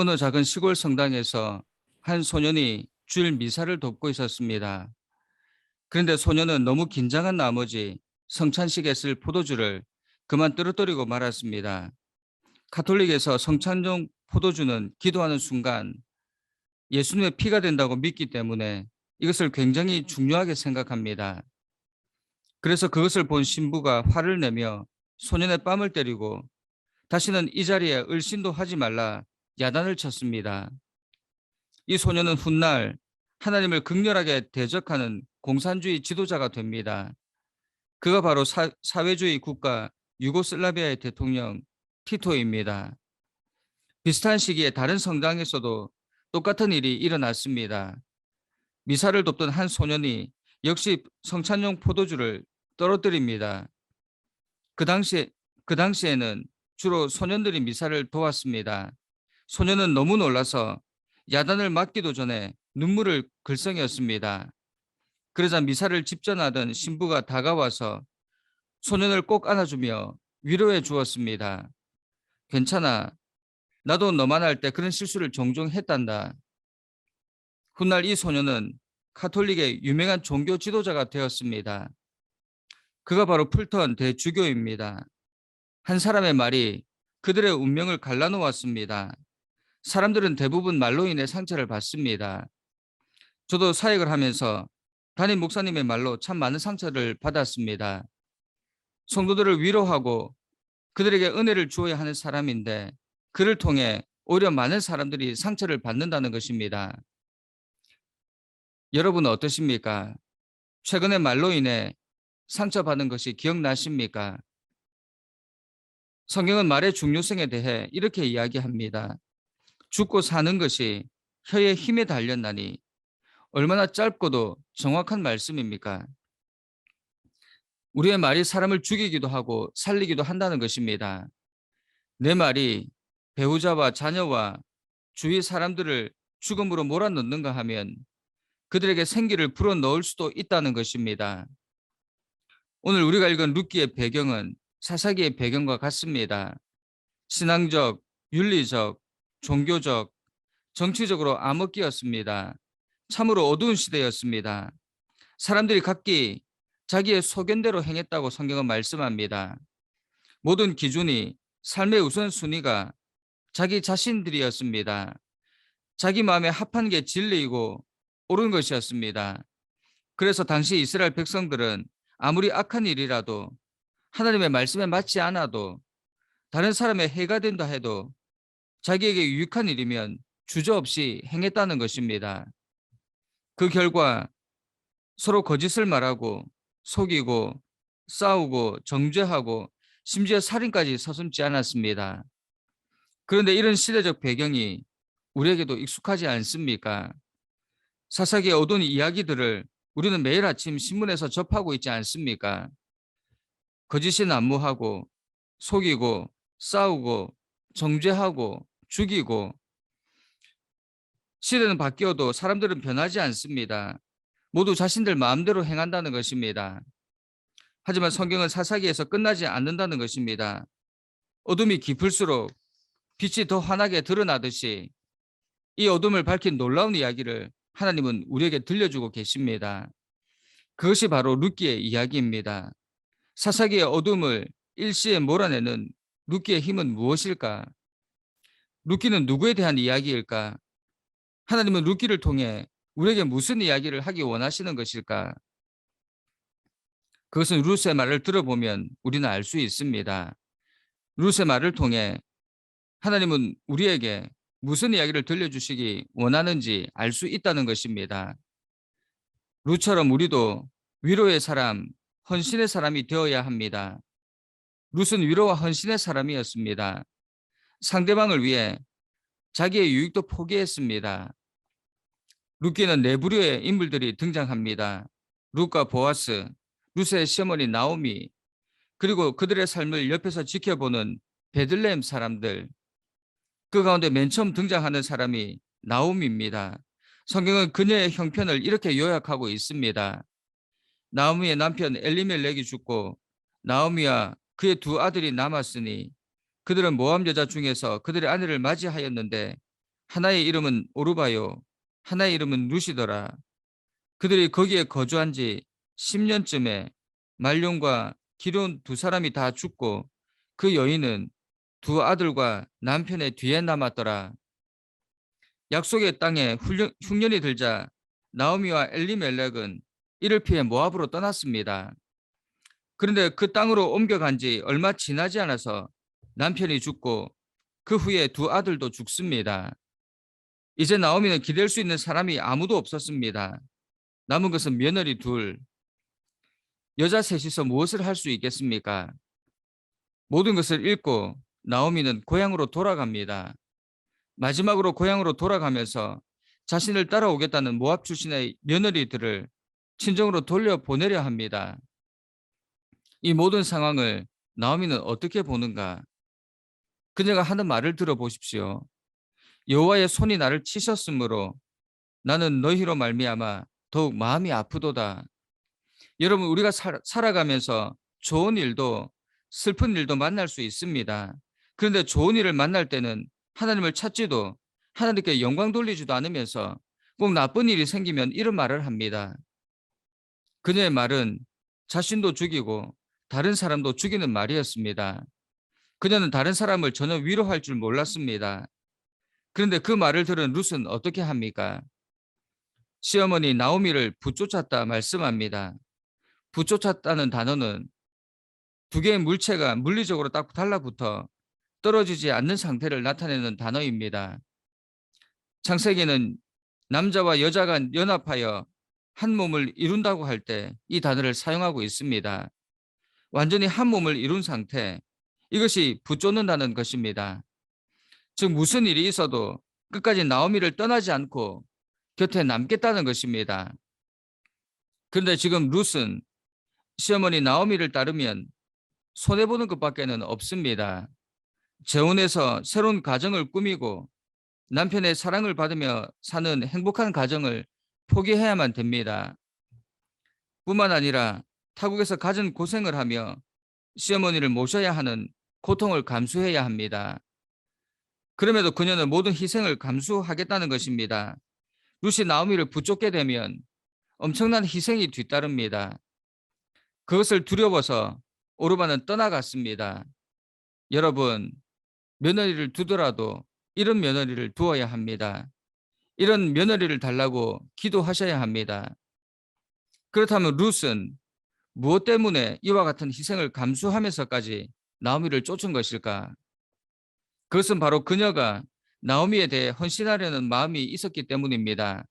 어느 작은 시골 성당에서 한 소년이 주일 미사를 돕고 있었습니다. 그런데 소년은 너무 긴장한 나머지 성찬식에 쓸 포도주를 그만 떨어뜨리고 말았습니다. 가톨릭에서 성찬용 포도주는 기도하는 순간 예수님의 피가 된다고 믿기 때문에 이것을 굉장히 중요하게 생각합니다. 그래서 그것을 본 신부가 화를 내며 소년의 뺨을 때리고 다시는 이 자리에 을신도 하지 말라 야단을 쳤습니다. 이 소년은 훗날 하나님을 극렬하게 대적하는 공산주의 지도자가 됩니다. 그가 바로 사회주의 국가 유고슬라비아의 대통령 티토입니다. 비슷한 시기에 다른 성당에서도 똑같은 일이 일어났습니다. 미사를 돕던 한 소년이 역시 성찬용 포도주를 떨어뜨립니다. 그 당시에는 주로 소년들이 미사를 도왔습니다. 소년은 너무 놀라서 야단을 맞기도 전에 눈물을 글썽였습니다. 그러자 미사를 집전하던 신부가 다가와서 소년을 꼭 안아주며 위로해 주었습니다. 괜찮아. 나도 너만 할 때 그런 실수를 종종 했단다. 훗날 이 소년은 카톨릭의 유명한 종교 지도자가 되었습니다. 그가 바로 풀턴 대주교입니다. 한 사람의 말이 그들의 운명을 갈라놓았습니다. 사람들은 대부분 말로 인해 상처를 받습니다. 저도 사역을 하면서 담임 목사님의 말로 참 많은 상처를 받았습니다. 성도들을 위로하고 그들에게 은혜를 주어야 하는 사람인데 그를 통해 오히려 많은 사람들이 상처를 받는다는 것입니다. 여러분은 어떠십니까? 최근에 말로 인해 상처받은 것이 기억나십니까? 성경은 말의 중요성에 대해 이렇게 이야기합니다. 죽고 사는 것이 혀의 힘에 달렸나니 얼마나 짧고도 정확한 말씀입니까? 우리의 말이 사람을 죽이기도 하고 살리기도 한다는 것입니다. 내 말이 배우자와 자녀와 주위 사람들을 죽음으로 몰아넣는가 하면 그들에게 생기를 불어넣을 수도 있다는 것입니다. 오늘 우리가 읽은 룻기의 배경은 사사기의 배경과 같습니다. 신앙적, 윤리적, 종교적, 정치적으로 암흑기였습니다. 참으로 어두운 시대였습니다. 사람들이 각기 자기의 소견대로 행했다고 성경은 말씀합니다. 모든 기준이 삶의 우선순위가 자기 자신들이었습니다. 자기 마음에 합한 게 진리이고 옳은 것이었습니다. 그래서 당시 이스라엘 백성들은 아무리 악한 일이라도 하나님의 말씀에 맞지 않아도 다른 사람의 해가 된다 해도 자기에게 유익한 일이면 주저없이 행했다는 것입니다. 그 결과 서로 거짓을 말하고 속이고 싸우고 정죄하고 심지어 살인까지 서슴지 않았습니다. 그런데 이런 시대적 배경이 우리에게도 익숙하지 않습니까? 사사기의 어두운 이야기들을 우리는 매일 아침 신문에서 접하고 있지 않습니까? 거짓이 난무하고 속이고 싸우고 정죄하고 죽이고 시대는 바뀌어도 사람들은 변하지 않습니다. 모두 자신들 마음대로 행한다는 것입니다. 하지만 성경은 사사기에서 끝나지 않는다는 것입니다. 어둠이 깊을수록 빛이 더 환하게 드러나듯이 이 어둠을 밝힌 놀라운 이야기를 하나님은 우리에게 들려주고 계십니다. 그것이 바로 룻기의 이야기입니다. 사사기의 어둠을 일시에 몰아내는 룻기의 힘은 무엇일까? 룻기는 누구에 대한 이야기일까? 하나님은 룻기를 통해 우리에게 무슨 이야기를 하기 원하시는 것일까? 그것은 룻의 말을 들어보면 우리는 알 수 있습니다. 룻의 말을 통해 하나님은 우리에게 무슨 이야기를 들려주시기 원하는지 알 수 있다는 것입니다. 룻처럼 우리도 위로의 사람, 헌신의 사람이 되어야 합니다. 룻은 위로와 헌신의 사람이었습니다. 상대방을 위해 자기의 유익도 포기했습니다. 룻기는 네 부류의 인물들이 등장합니다. 룻과 보아스, 룻의 시어머니 나오미, 그리고 그들의 삶을 옆에서 지켜보는 베들레헴 사람들. 그 가운데 맨 처음 등장하는 사람이 나오미입니다. 성경은 그녀의 형편을 이렇게 요약하고 있습니다. 나오미의 남편 엘리멜렉이 죽고 나오미와 그의 두 아들이 남았으니 그들은 모압 여자 중에서 그들의 아내를 맞이하였는데 하나의 이름은 오르바요, 하나의 이름은 루시더라. 그들이 거기에 거주한 지 10년쯤에 말룡과 기럨 두 사람이 다 죽고 그 여인은 두 아들과 남편의 뒤에 남았더라. 약속의 땅에 흉년이 들자 나오미와 엘리멜렉은 이를 피해 모압으로 떠났습니다. 그런데 그 땅으로 옮겨간 지 얼마 지나지 않아서 남편이 죽고 그 후에 두 아들도 죽습니다. 이제 나오미는 기댈 수 있는 사람이 아무도 없었습니다. 남은 것은 며느리 둘, 여자 셋이서 무엇을 할 수 있겠습니까? 모든 것을 잃고 나오미는 고향으로 돌아갑니다. 마지막으로 고향으로 돌아가면서 자신을 따라오겠다는 모압 출신의 며느리들을 친정으로 돌려보내려 합니다. 이 모든 상황을 나오미는 어떻게 보는가? 그녀가 하는 말을 들어보십시오. 여호와의 손이 나를 치셨으므로 나는 너희로 말미암아 더욱 마음이 아프도다. 여러분, 우리가 살아가면서 좋은 일도 슬픈 일도 만날 수 있습니다. 그런데 좋은 일을 만날 때는 하나님을 찾지도 하나님께 영광 돌리지도 않으면서 꼭 나쁜 일이 생기면 이런 말을 합니다. 그녀의 말은 자신도 죽이고 다른 사람도 죽이는 말이었습니다. 그녀는 다른 사람을 전혀 위로할 줄 몰랐습니다. 그런데 그 말을 들은 룻은 어떻게 합니까? 시어머니 나오미를 붙쫓았다 말씀합니다. 붙쫓았다는 단어는 두 개의 물체가 물리적으로 딱 달라붙어 떨어지지 않는 상태를 나타내는 단어입니다. 창세기는 남자와 여자가 연합하여 한 몸을 이룬다고 할 때 이 단어를 사용하고 있습니다. 완전히 한 몸을 이룬 상태, 이것이 붙쫓는다는 것입니다. 즉 무슨 일이 있어도 끝까지 나오미를 떠나지 않고 곁에 남겠다는 것입니다. 그런데 지금 룻은 시어머니 나오미를 따르면 손해보는 것밖에는 없습니다. 재혼해서 새로운 가정을 꾸미고 남편의 사랑을 받으며 사는 행복한 가정을 포기해야만 됩니다. 뿐만 아니라 타국에서 갖은 고생을 하며 시어머니를 모셔야 하는 고통을 감수해야 합니다. 그럼에도 그녀는 모든 희생을 감수하겠다는 것입니다. 룻이 나오미를 붙쫓게 되면 엄청난 희생이 뒤따릅니다. 그것을 두려워서 오르바는 떠나갔습니다. 여러분, 며느리를 두더라도 이런 며느리를 두어야 합니다. 이런 며느리를 달라고 기도하셔야 합니다. 그렇다면 룻은 무엇 때문에 이와 같은 희생을 감수하면서까지 나오미를 쫓은 것일까? 그것은 바로 그녀가 나오미에 대해 헌신하려는 마음이 있었기 때문입니다.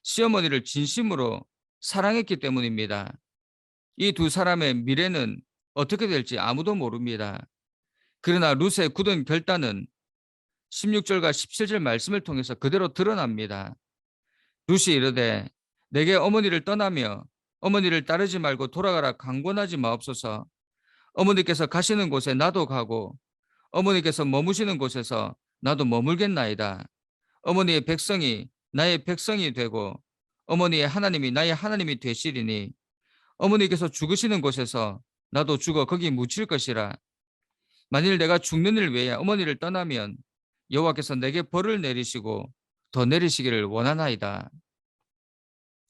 시어머니를 진심으로 사랑했기 때문입니다. 이 두 사람의 미래는 어떻게 될지 아무도 모릅니다. 그러나 룻의 굳은 결단은 16절과 17절 말씀을 통해서 그대로 드러납니다. 룻이 이르되 내게 어머니를 떠나며 어머니를 따르지 말고 돌아가라 강권하지 마옵소서. 어머니께서 가시는 곳에 나도 가고 어머니께서 머무시는 곳에서 나도 머물겠나이다. 어머니의 백성이 나의 백성이 되고 어머니의 하나님이 나의 하나님이 되시리니 어머니께서 죽으시는 곳에서 나도 죽어 거기 묻힐 것이라. 만일 내가 죽는 일 외에 어머니를 떠나면 여호와께서 내게 벌을 내리시고 더 내리시기를 원하나이다.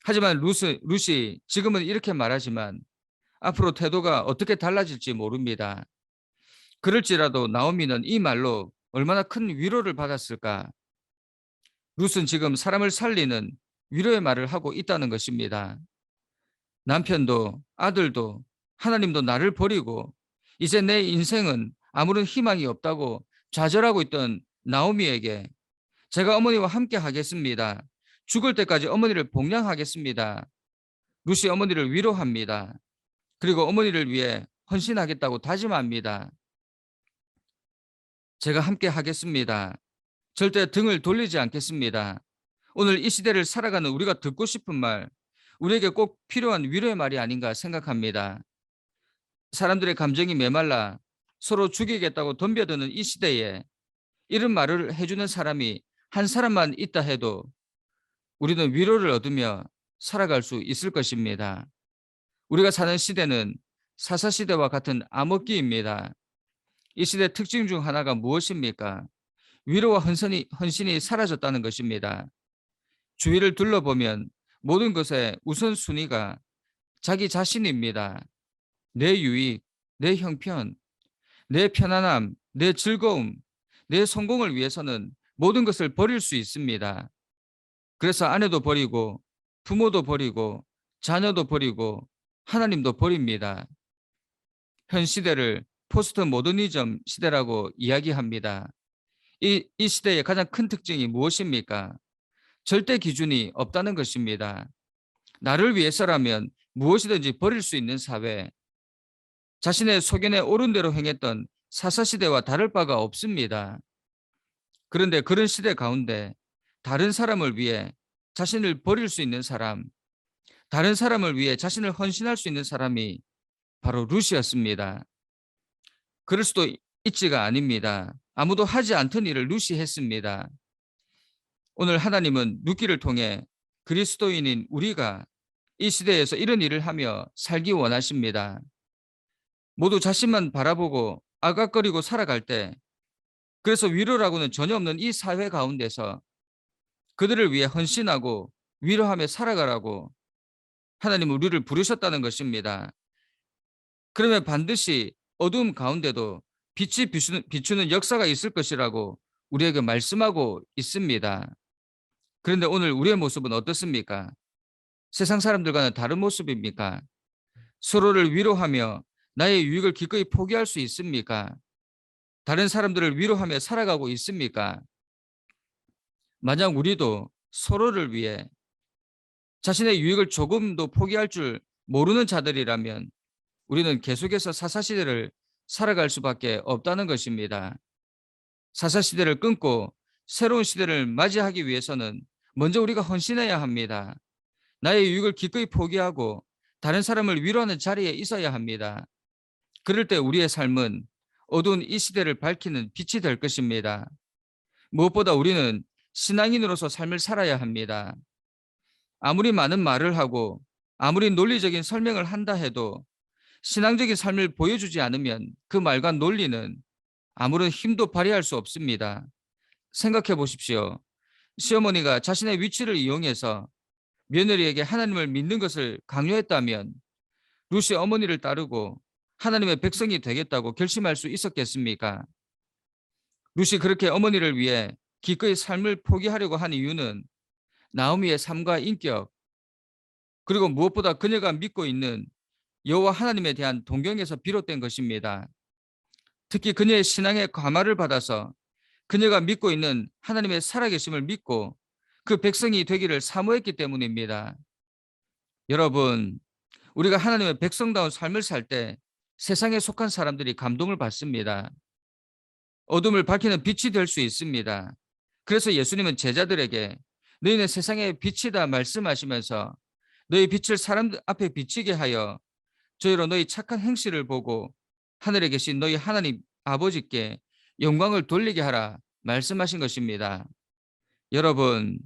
하지만 룻이 지금은 이렇게 말하지만 앞으로 태도가 어떻게 달라질지 모릅니다. 그럴지라도 나오미는 이 말로 얼마나 큰 위로를 받았을까? 룻은 지금 사람을 살리는 위로의 말을 하고 있다는 것입니다. 남편도 아들도 하나님도 나를 버리고 이제 내 인생은 아무런 희망이 없다고 좌절하고 있던 나오미에게 제가 어머니와 함께 하겠습니다. 죽을 때까지 어머니를 복양하겠습니다. 룻이 어머니를 위로합니다. 그리고 어머니를 위해 헌신하겠다고 다짐합니다. 제가 함께 하겠습니다. 절대 등을 돌리지 않겠습니다. 오늘 이 시대를 살아가는 우리가 듣고 싶은 말, 우리에게 꼭 필요한 위로의 말이 아닌가 생각합니다. 사람들의 감정이 메말라 서로 죽이겠다고 덤벼드는 이 시대에 이런 말을 해주는 사람이 한 사람만 있다 해도 우리는 위로를 얻으며 살아갈 수 있을 것입니다. 우리가 사는 시대는 사사시대와 같은 암흑기입니다. 이 시대 특징 중 하나가 무엇입니까? 위로와 헌신이 사라졌다는 것입니다. 주위를 둘러보면 모든 것의 우선순위가 자기 자신입니다. 내 유익, 내 형편, 내 편안함, 내 즐거움, 내 성공을 위해서는 모든 것을 버릴 수 있습니다. 그래서 아내도 버리고 부모도 버리고 자녀도 버리고 하나님도 버립니다. 현 시대를 포스트 모더니즘 시대라고 이야기합니다. 이 시대의 가장 큰 특징이 무엇입니까? 절대 기준이 없다는 것입니다. 나를 위해서라면 무엇이든지 버릴 수 있는 사회, 자신의 소견에 옳은 대로 행했던 사사시대와 다를 바가 없습니다. 그런데 그런 시대 가운데 다른 사람을 위해 자신을 버릴 수 있는 사람, 다른 사람을 위해 자신을 헌신할 수 있는 사람이 바로 룻이었습니다. 그럴 수도 있지가 아닙니다. 아무도 하지 않던 일을 룻이 했습니다. 오늘 하나님은 룻기를 통해 그리스도인인 우리가 이 시대에서 이런 일을 하며 살기 원하십니다. 모두 자신만 바라보고 아각거리고 살아갈 때, 그래서 위로라고는 전혀 없는 이 사회 가운데서 그들을 위해 헌신하고 위로하며 살아가라고 하나님은 우리를 부르셨다는 것입니다. 그러면 반드시 어두움 가운데도 빛이 비추는 역사가 있을 것이라고 우리에게 말씀하고 있습니다. 그런데 오늘 우리의 모습은 어떻습니까? 세상 사람들과는 다른 모습입니까? 서로를 위로하며 나의 유익을 기꺼이 포기할 수 있습니까? 다른 사람들을 위로하며 살아가고 있습니까? 만약 우리도 서로를 위해 자신의 유익을 조금도 포기할 줄 모르는 자들이라면 우리는 계속해서 사사시대를 살아갈 수밖에 없다는 것입니다. 사사시대를 끊고 새로운 시대를 맞이하기 위해서는 먼저 우리가 헌신해야 합니다. 나의 유익을 기꺼이 포기하고 다른 사람을 위로하는 자리에 있어야 합니다. 그럴 때 우리의 삶은 어두운 이 시대를 밝히는 빛이 될 것입니다. 무엇보다 우리는 신앙인으로서 삶을 살아야 합니다. 아무리 많은 말을 하고 아무리 논리적인 설명을 한다 해도 신앙적인 삶을 보여주지 않으면 그 말과 논리는 아무런 힘도 발휘할 수 없습니다. 생각해 보십시오. 시어머니가 자신의 위치를 이용해서 며느리에게 하나님을 믿는 것을 강요했다면 룻이 어머니를 따르고 하나님의 백성이 되겠다고 결심할 수 있었겠습니까? 룻이 그렇게 어머니를 위해 기꺼이 삶을 포기하려고 한 이유는 나오미의 삶과 인격, 그리고 무엇보다 그녀가 믿고 있는 여호와 하나님에 대한 동경에서 비롯된 것입니다. 특히 그녀의 신앙의 감화를 받아서 그녀가 믿고 있는 하나님의 살아계심을 믿고 그 백성이 되기를 사모했기 때문입니다. 여러분, 우리가 하나님의 백성다운 삶을 살 때 세상에 속한 사람들이 감동을 받습니다. 어둠을 밝히는 빛이 될 수 있습니다. 그래서 예수님은 제자들에게 너희는 세상의 빛이다 말씀하시면서 너희 빛을 사람 앞에 비치게 하여 저희로 너희 착한 행실을 보고 하늘에 계신 너희 하나님 아버지께 영광을 돌리게 하라 말씀하신 것입니다. 여러분,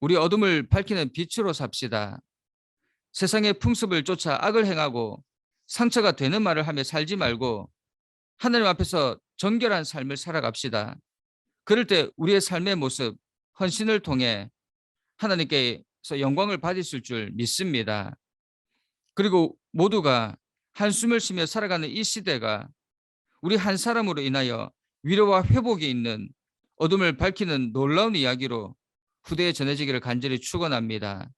우리 어둠을 밝히는 빛으로 삽시다. 세상의 풍습을 쫓아 악을 행하고 상처가 되는 말을 하며 살지 말고 하나님 앞에서 정결한 삶을 살아갑시다. 그럴 때 우리의 삶의 모습, 헌신을 통해 하나님께서 영광을 받으실 줄 믿습니다. 그리고 모두가 한숨을 쉬며 살아가는 이 시대가 우리 한 사람으로 인하여 위로와 회복이 있는 어둠을 밝히는 놀라운 이야기로 후대에 전해지기를 간절히 축원합니다.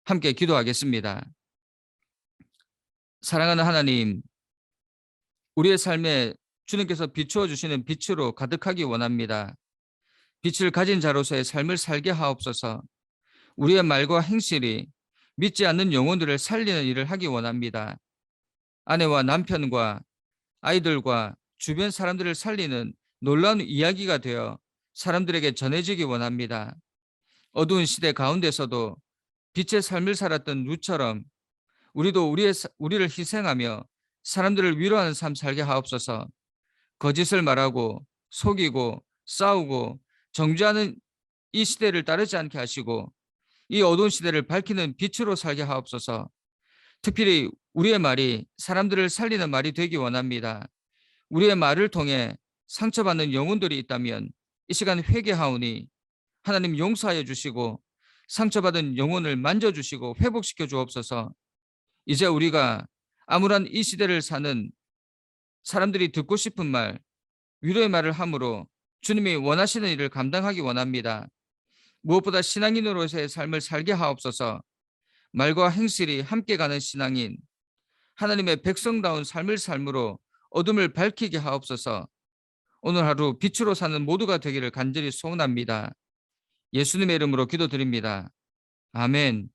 함께 기도하겠습니다. 사랑하는 하나님, 우리의 삶에 주님께서 비추어 주시는 빛으로 가득하기 원합니다. 빛을 가진 자로서의 삶을 살게 하옵소서. 우리의 말과 행실이 믿지 않는 영혼들을 살리는 일을 하기 원합니다. 아내와 남편과 아이들과 주변 사람들을 살리는 놀라운 이야기가 되어 사람들에게 전해지기 원합니다. 어두운 시대 가운데서도 빛의 삶을 살았던 룻처럼 우리도 우리를 희생하며 사람들을 위로하는 삶 살게 하옵소서. 거짓을 말하고 속이고 싸우고 정죄하는 이 시대를 따르지 않게 하시고 이 어두운 시대를 밝히는 빛으로 살게 하옵소서. 특별히 우리의 말이 사람들을 살리는 말이 되기 원합니다. 우리의 말을 통해 상처받는 영혼들이 있다면 이 시간 회개하오니 하나님 용서하여 주시고 상처받은 영혼을 만져주시고 회복시켜 주옵소서. 이제 우리가 암울한 이 시대를 사는 사람들이 듣고 싶은 말, 위로의 말을 함으로 주님이 원하시는 일을 감당하기 원합니다. 무엇보다 신앙인으로서의 삶을 살게 하옵소서. 말과 행실이 함께 가는 신앙인, 하나님의 백성다운 삶을 삶으로 어둠을 밝히게 하옵소서. 오늘 하루 빛으로 사는 모두가 되기를 간절히 소원합니다. 예수님의 이름으로 기도드립니다. 아멘.